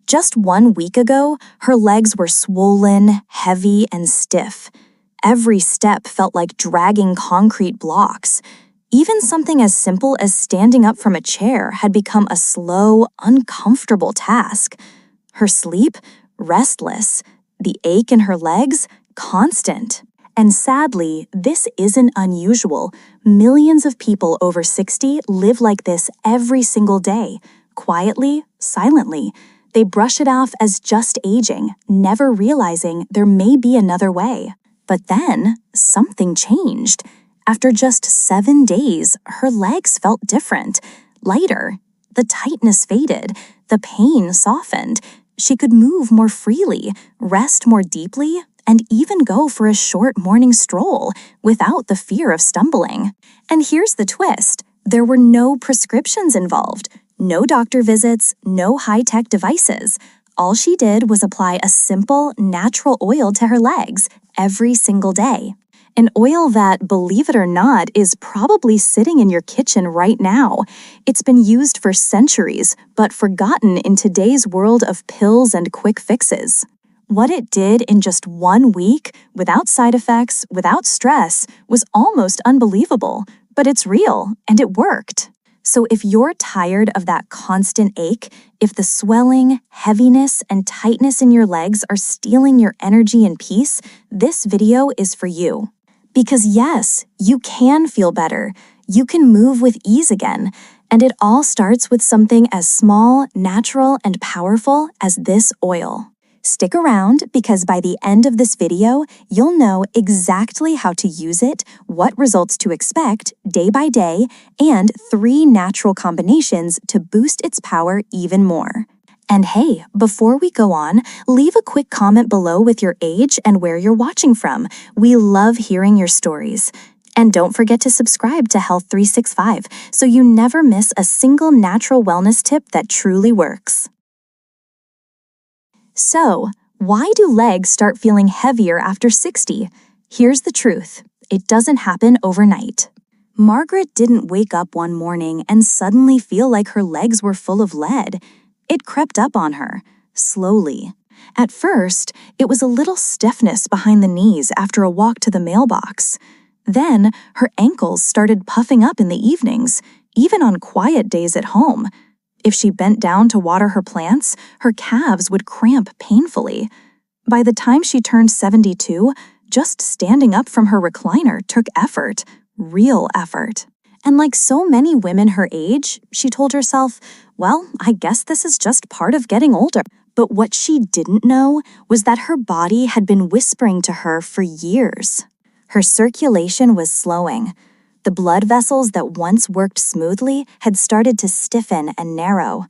Just 1 week ago, her legs were swollen, heavy, and stiff. Every step felt like dragging concrete blocks. Even something as simple as standing up from a chair had become a slow, uncomfortable task. Her sleep, restless. The ache in her legs, constant. And sadly, this isn't unusual. Millions of people over 60 live like this every single day, quietly, silently. They brush it off as just aging, never realizing there may be another way. But then, something changed. After just 7 days, her legs felt different, lighter. The tightness faded, the pain softened. She could move more freely, rest more deeply, and even go for a short morning stroll without the fear of stumbling. And here's the twist. There were no prescriptions involved, no doctor visits, no high-tech devices. All she did was apply a simple, natural oil to her legs every single day. An oil that, believe it or not, is probably sitting in your kitchen right now. It's been used for centuries, but forgotten in today's world of pills and quick fixes. What it did in just 1 week, without side effects, without stress, was almost unbelievable. But it's real, and it worked. So if you're tired of that constant ache, if the swelling, heaviness, and tightness in your legs are stealing your energy and peace, this video is for you. Because yes, you can feel better. You can move with ease again. And it all starts with something as small, natural, and powerful as this oil. Stick around because by the end of this video, you'll know exactly how to use it, what results to expect day by day, and 3 natural combinations to boost its power even more. And hey, before we go on, leave a quick comment below with your age and where you're watching from. We love hearing your stories. And don't forget to subscribe to Health 365 so you never miss a single natural wellness tip that truly works. So, why do legs start feeling heavier after 60? Here's the truth. It doesn't happen overnight. Margaret didn't wake up one morning and suddenly feel like her legs were full of lead. It crept up on her, slowly. At first, it was a little stiffness behind the knees after a walk to the mailbox. Then, her ankles started puffing up in the evenings, even on quiet days at home. If she bent down to water her plants, her calves would cramp painfully. By the time she turned 72, just standing up from her recliner took effort, real effort. And like so many women her age, she told herself, well, I guess this is just part of getting older. But what she didn't know was that her body had been whispering to her for years. Her circulation was slowing. The blood vessels that once worked smoothly had started to stiffen and narrow.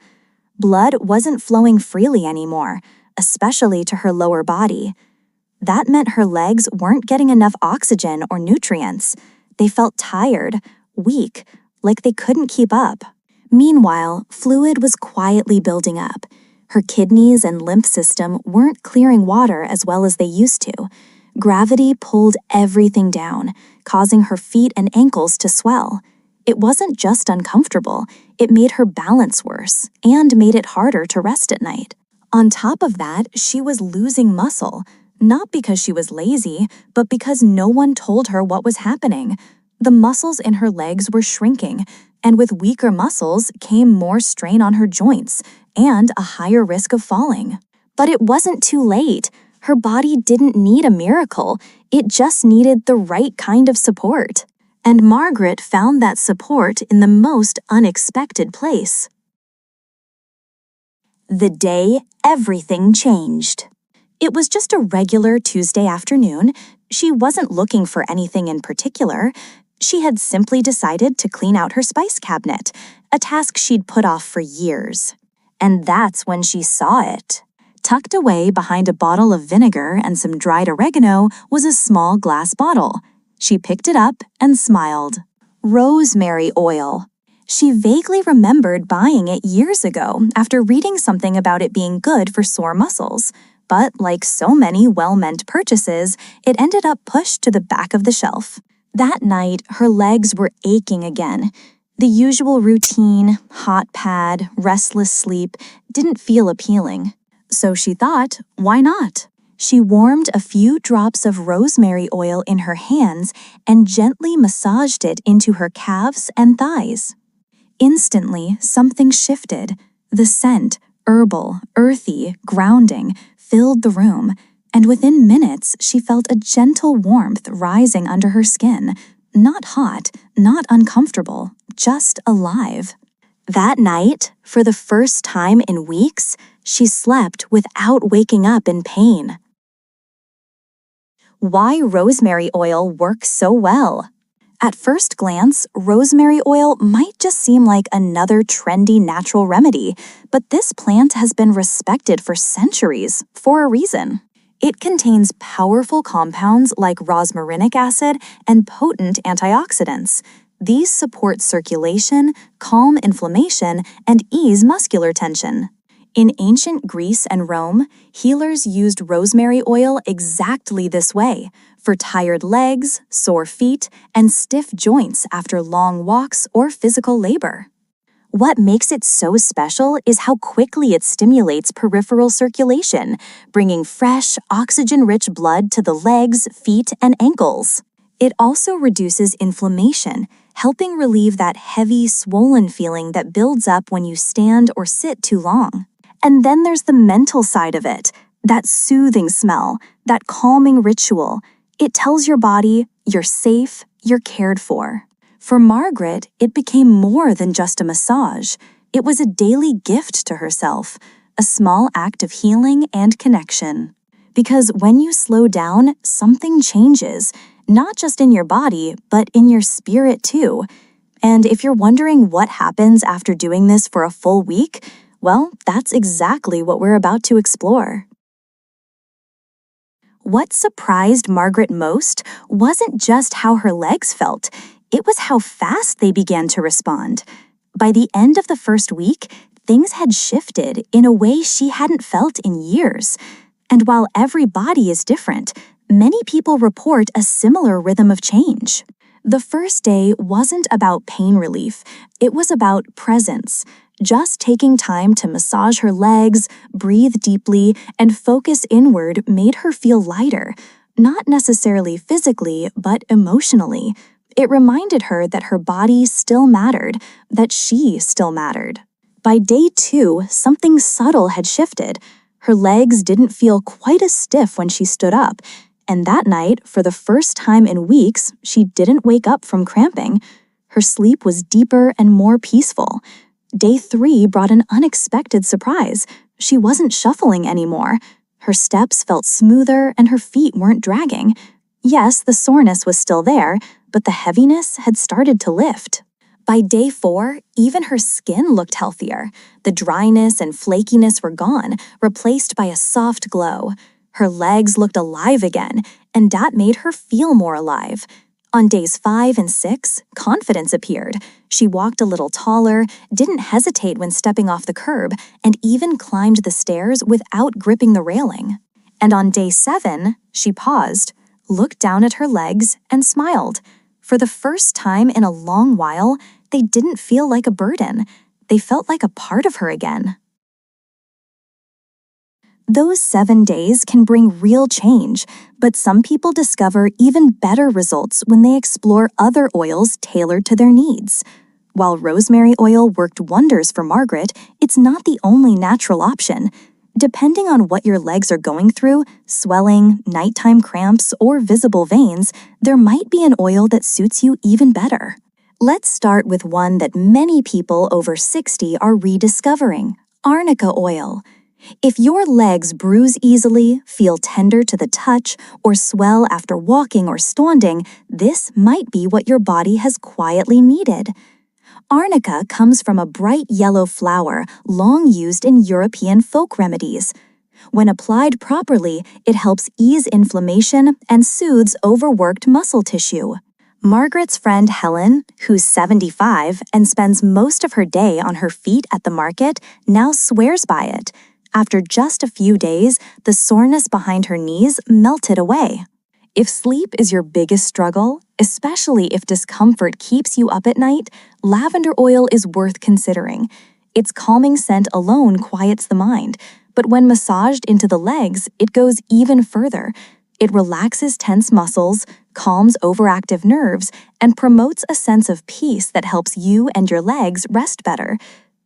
Blood wasn't flowing freely anymore, especially to her lower body. That meant her legs weren't getting enough oxygen or nutrients. They felt tired, weak, like they couldn't keep up. Meanwhile, fluid was quietly building up. Her kidneys and lymph system weren't clearing water as well as they used to. Gravity pulled everything down, causing her feet and ankles to swell. It wasn't just uncomfortable, it made her balance worse and made it harder to rest at night. On top of that, she was losing muscle, not because she was lazy, but because no one told her what was happening. The muscles in her legs were shrinking, and with weaker muscles came more strain on her joints and a higher risk of falling. But it wasn't too late. Her body didn't need a miracle, it just needed the right kind of support. And Margaret found that support in the most unexpected place. The day everything changed. It was just a regular Tuesday afternoon. She wasn't looking for anything in particular. She had simply decided to clean out her spice cabinet, a task she'd put off for years. And that's when she saw it. Tucked away behind a bottle of vinegar and some dried oregano was a small glass bottle. She picked it up and smiled. Rosemary oil. She vaguely remembered buying it years ago after reading something about it being good for sore muscles. But like so many well-meant purchases, it ended up pushed to the back of the shelf. That night, her legs were aching again. The usual routine, hot pad, restless sleep, didn't feel appealing. So she thought, why not? She warmed a few drops of rosemary oil in her hands and gently massaged it into her calves and thighs. Instantly, something shifted. The scent, herbal, earthy, grounding, filled the room, and within minutes she felt a gentle warmth rising under her skin. Not hot, not uncomfortable, just alive. That night, for the first time in weeks, she slept without waking up in pain. Why rosemary oil works so well? At first glance, rosemary oil might just seem like another trendy natural remedy, but this plant has been respected for centuries for a reason. It contains powerful compounds like rosmarinic acid and potent antioxidants. These support circulation, calm inflammation, and ease muscular tension. In ancient Greece and Rome, healers used rosemary oil exactly this way, for tired legs, sore feet, and stiff joints after long walks or physical labor. What makes it so special is how quickly it stimulates peripheral circulation, bringing fresh, oxygen-rich blood to the legs, feet, and ankles. It also reduces inflammation, helping relieve that heavy, swollen feeling that builds up when you stand or sit too long. And then there's the mental side of it, that soothing smell, that calming ritual. It tells your body you're safe, you're cared for. For Margaret, it became more than just a massage. It was a daily gift to herself, a small act of healing and connection. Because when you slow down, something changes, not just in your body, but in your spirit too. And if you're wondering what happens after doing this for a full week, well, that's exactly what we're about to explore. What surprised Margaret most wasn't just how her legs felt, it was how fast they began to respond. By the end of the first week, things had shifted in a way she hadn't felt in years. And while every body is different, many people report a similar rhythm of change. The first day wasn't about pain relief, it was about presence. Just taking time to massage her legs, breathe deeply, and focus inward made her feel lighter, not necessarily physically, but emotionally. It reminded her that her body still mattered, that she still mattered. By day 2, something subtle had shifted. Her legs didn't feel quite as stiff when she stood up, and that night, for the first time in weeks, she didn't wake up from cramping. Her sleep was deeper and more peaceful. Day 3 brought an unexpected surprise. She wasn't shuffling anymore. Her steps felt smoother and her feet weren't dragging. Yes, the soreness was still there, but the heaviness had started to lift. By day 4, even her skin looked healthier. The dryness and flakiness were gone, replaced by a soft glow. Her legs looked alive again, and that made her feel more alive. On days 5 and 6, confidence appeared. She walked a little taller, didn't hesitate when stepping off the curb, and even climbed the stairs without gripping the railing. And on day 7, she paused, looked down at her legs, and smiled. For the first time in a long while, they didn't feel like a burden. They felt like a part of her again. Those 7 days can bring real change, but some people discover even better results when they explore other oils tailored to their needs. While rosemary oil worked wonders for Margaret, it's not the only natural option. Depending on what your legs are going through, swelling, nighttime cramps, or visible veins, there might be an oil that suits you even better. Let's start with one that many people over 60 are rediscovering: arnica oil. If your legs bruise easily, feel tender to the touch, or swell after walking or standing, this might be what your body has quietly needed. Arnica comes from a bright yellow flower long used in European folk remedies. When applied properly, it helps ease inflammation and soothes overworked muscle tissue. Margaret's friend Helen, who's 75 and spends most of her day on her feet at the market, now swears by it. After just a few days, the soreness behind her knees melted away. If sleep is your biggest struggle, especially if discomfort keeps you up at night, lavender oil is worth considering. Its calming scent alone quiets the mind, but when massaged into the legs, it goes even further. It relaxes tense muscles, calms overactive nerves, and promotes a sense of peace that helps you and your legs rest better.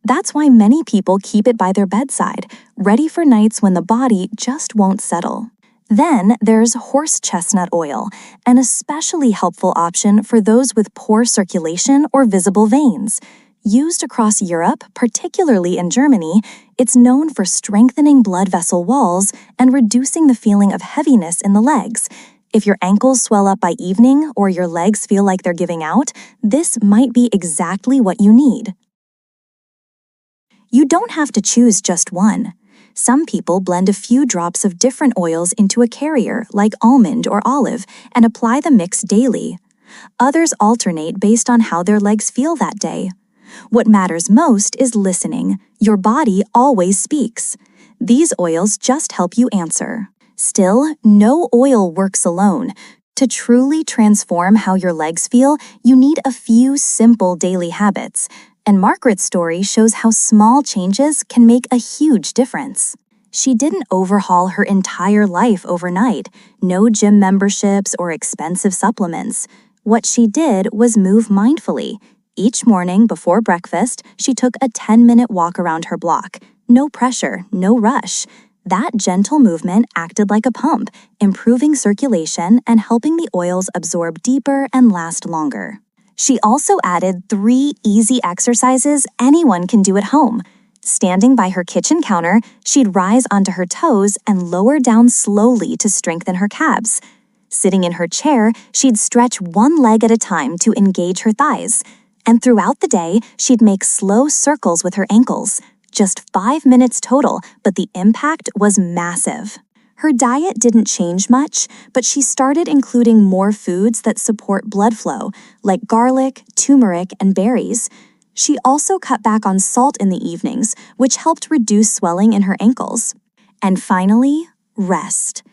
That's why many people keep it by their bedside, ready for nights when the body just won't settle. Then there's horse chestnut oil, an especially helpful option for those with poor circulation or visible veins. Used across Europe, particularly in Germany, it's known for strengthening blood vessel walls and reducing the feeling of heaviness in the legs. If your ankles swell up by evening or your legs feel like they're giving out, this might be exactly what you need. You don't have to choose just one. Some people blend a few drops of different oils into a carrier, like almond or olive, and apply the mix daily. Others alternate based on how their legs feel that day. What matters most is listening. Your body always speaks. These oils just help you answer. Still, no oil works alone. To truly transform how your legs feel, you need a few simple daily habits. And Margaret's story shows how small changes can make a huge difference. She didn't overhaul her entire life overnight. No gym memberships or expensive supplements. What she did was move mindfully. Each morning before breakfast, she took a 10-minute walk around her block. No pressure, no rush. That gentle movement acted like a pump, improving circulation and helping the oils absorb deeper and last longer. She also added 3 easy exercises anyone can do at home. Standing by her kitchen counter, she'd rise onto her toes and lower down slowly to strengthen her calves. Sitting in her chair, she'd stretch one leg at a time to engage her thighs. And throughout the day, she'd make slow circles with her ankles. Just 5 minutes total, but the impact was massive. Her diet didn't change much, but she started including more foods that support blood flow, like garlic, turmeric, and berries. She also cut back on salt in the evenings, which helped reduce swelling in her ankles. And finally, rest.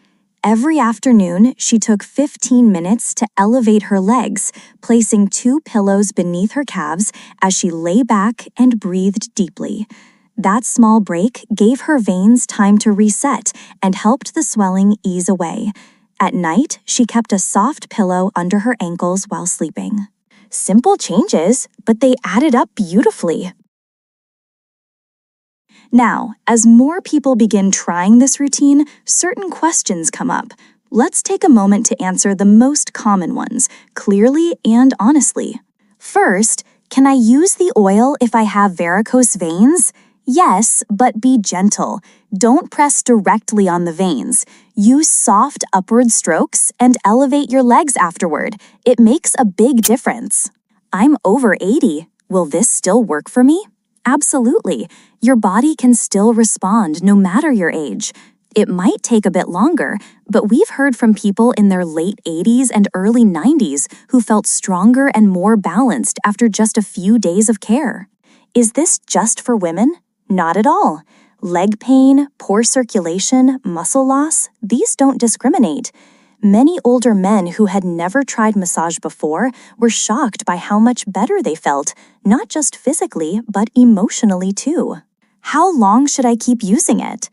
Every afternoon, she took 15 minutes to elevate her legs, placing 2 pillows beneath her calves as she lay back and breathed deeply. That small break gave her veins time to reset and helped the swelling ease away. At night, she kept a soft pillow under her ankles while sleeping. Simple changes, but they added up beautifully. Now, as more people begin trying this routine, certain questions come up. Let's take a moment to answer the most common ones, clearly and honestly. First, can I use the oil if I have varicose veins? Yes, but be gentle. Don't press directly on the veins. Use soft upward strokes and elevate your legs afterward. It makes a big difference. I'm over 80. Will this still work for me? Absolutely. Your body can still respond no matter your age. It might take a bit longer, but we've heard from people in their late 80s and early 90s who felt stronger and more balanced after just a few days of care. Is this just for women? Not at all. Leg pain, poor circulation, muscle loss, these don't discriminate. Many older men who had never tried massage before were shocked by how much better they felt, not just physically, but emotionally too. How long should I keep using it?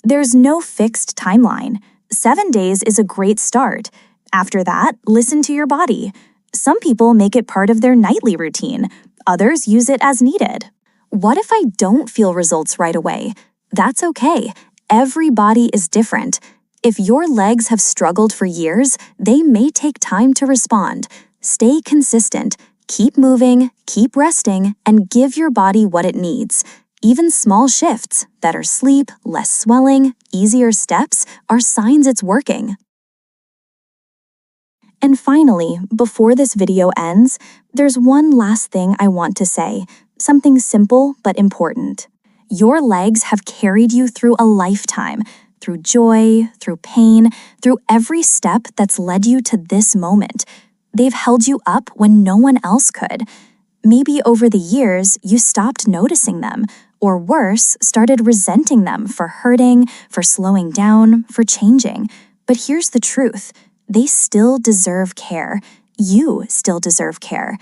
There's no fixed timeline. 7 days is a great start. After that, listen to your body. Some people make it part of their nightly routine. Others use it as needed. What if I don't feel results right away? That's okay. Every body is different. If your legs have struggled for years, they may take time to respond. Stay consistent. Keep moving, keep resting, and give your body what it needs. Even small shifts, better sleep, less swelling, easier steps, are signs it's working. And finally, before this video ends, there's one last thing I want to say. Something simple but important. Your legs have carried you through a lifetime, through joy, through pain, through every step that's led you to this moment. They've held you up when no one else could. Maybe over the years, you stopped noticing them, or worse, started resenting them for hurting, for slowing down, for changing. But here's the truth. They still deserve care. You still deserve care.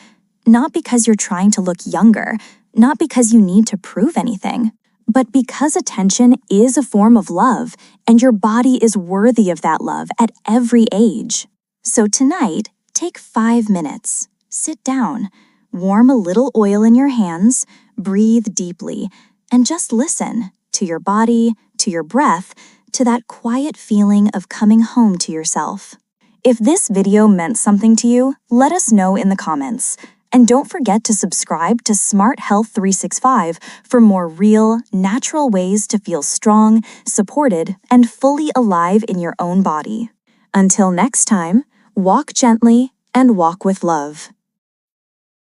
Not because you're trying to look younger, not because you need to prove anything, But because attention is a form of love, and your body is worthy of that love at every age. So tonight, take 5 minutes. Sit down, warm a little oil in your hands, breathe deeply, and just listen to your body, to your breath, to that quiet feeling of coming home to yourself. If this video meant something to you, let us know in the comments. And don't forget to subscribe to Smart Health 365 for more real, natural ways to feel strong, supported, and fully alive in your own body. Until next time, walk gently and walk with love.